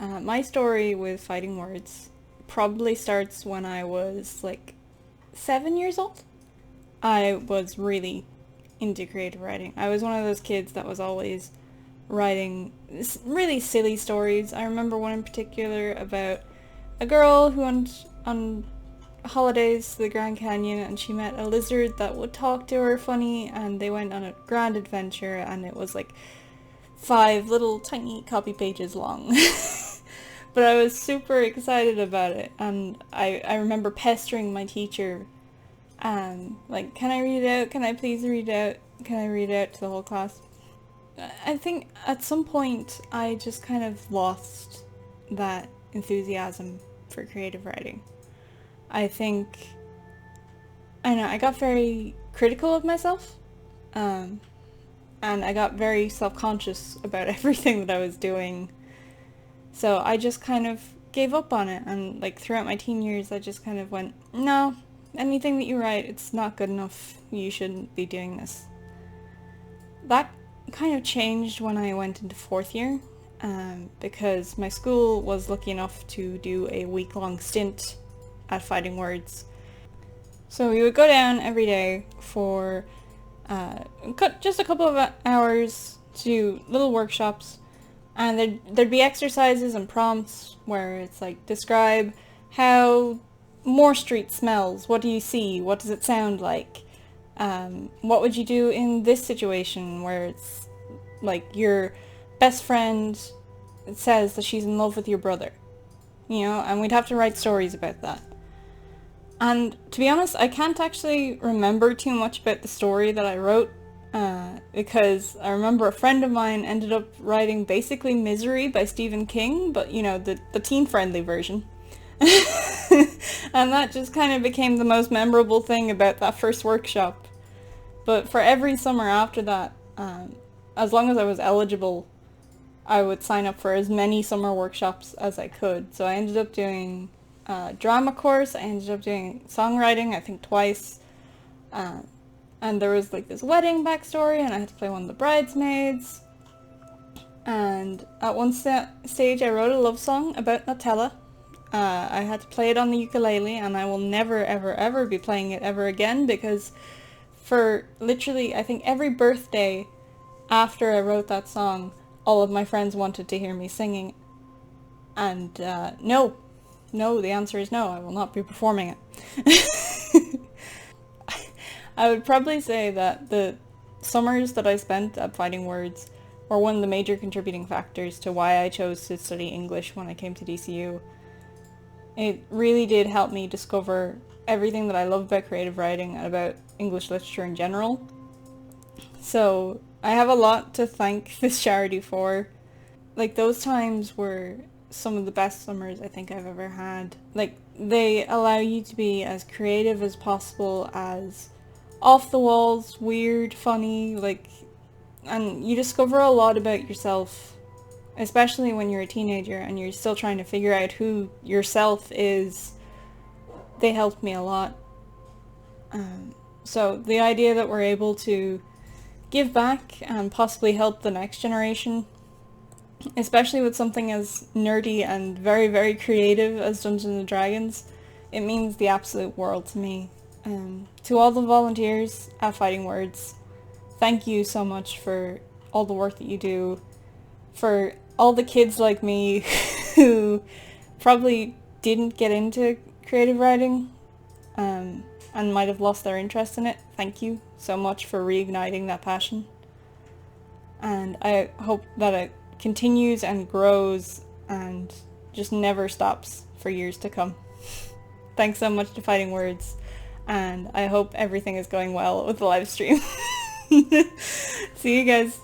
My story with fighting words probably starts when I was like 7 years old. I was really into creative writing. I was one of those kids that was always writing really silly stories. I remember one in particular about a girl who went on holidays to the Grand Canyon and she met a lizard that would talk to her funny, and they went on a grand adventure, and it was like 5 little tiny copy pages long. But I was super excited about it, and I remember pestering my teacher and like, can I read it out? Can I please read it out? Can I read it out to the whole class? I think at some point I just kind of lost that enthusiasm for creative writing. I think, I know, I got very critical of myself, and I got very self-conscious about everything that I was doing. So I just kind of gave up on it, and like throughout my teen years I just kind of went, no, anything that you write, it's not good enough, you shouldn't be doing this. That kind of changed when I went into 4th year, because my school was lucky enough to do a week-long stint at Fighting Words. So we would go down every day for just a couple of hours to do little workshops, and there'd be exercises and prompts where it's like, describe how Moore Street smells, what do you see, what does it sound like, what would you do in this situation where it's like your best friend says that she's in love with your brother, and we'd have to write stories about that. And to be honest, I can't actually remember too much about the story that I wrote, because I remember a friend of mine ended up writing basically Misery by Stephen King, but the teen-friendly version. And that just kind of became the most memorable thing about that first workshop. But for every summer after that, as long as I was eligible, I would sign up for as many summer workshops as I could. So I ended up doing a drama course, I ended up doing songwriting, I think twice, and there was like this wedding backstory, and I had to play one of the bridesmaids. And at one stage I wrote a love song about Nutella. I had to play it on the ukulele, and I will never ever ever be playing it ever again, because for literally I think every birthday after I wrote that song, all of my friends wanted to hear me singing. And no, the answer is no, I will not be performing it. I would probably say that the summers that I spent at Fighting Words were one of the major contributing factors to why I chose to study English when I came to DCU. It really did help me discover everything that I love about creative writing and about English literature in general. So I have a lot to thank this charity for. Like, those times were some of the best summers I think I've ever had. Like, they allow you to be as creative as possible, as off the walls, weird, funny, and you discover a lot about yourself, especially when you're a teenager and you're still trying to figure out who yourself is. They helped me a lot. So the idea that we're able to give back and possibly help the next generation, especially with something as nerdy and very, very creative as Dungeons & Dragons, it means the absolute world to me. To all the volunteers at Fighting Words, thank you so much for all the work that you do. For all the kids like me who probably didn't get into creative writing, and might have lost their interest in it, thank you so much for reigniting that passion. And I hope that it continues and grows and just never stops for years to come. Thanks so much to Fighting Words, and I hope everything is going well with the live stream. See you guys.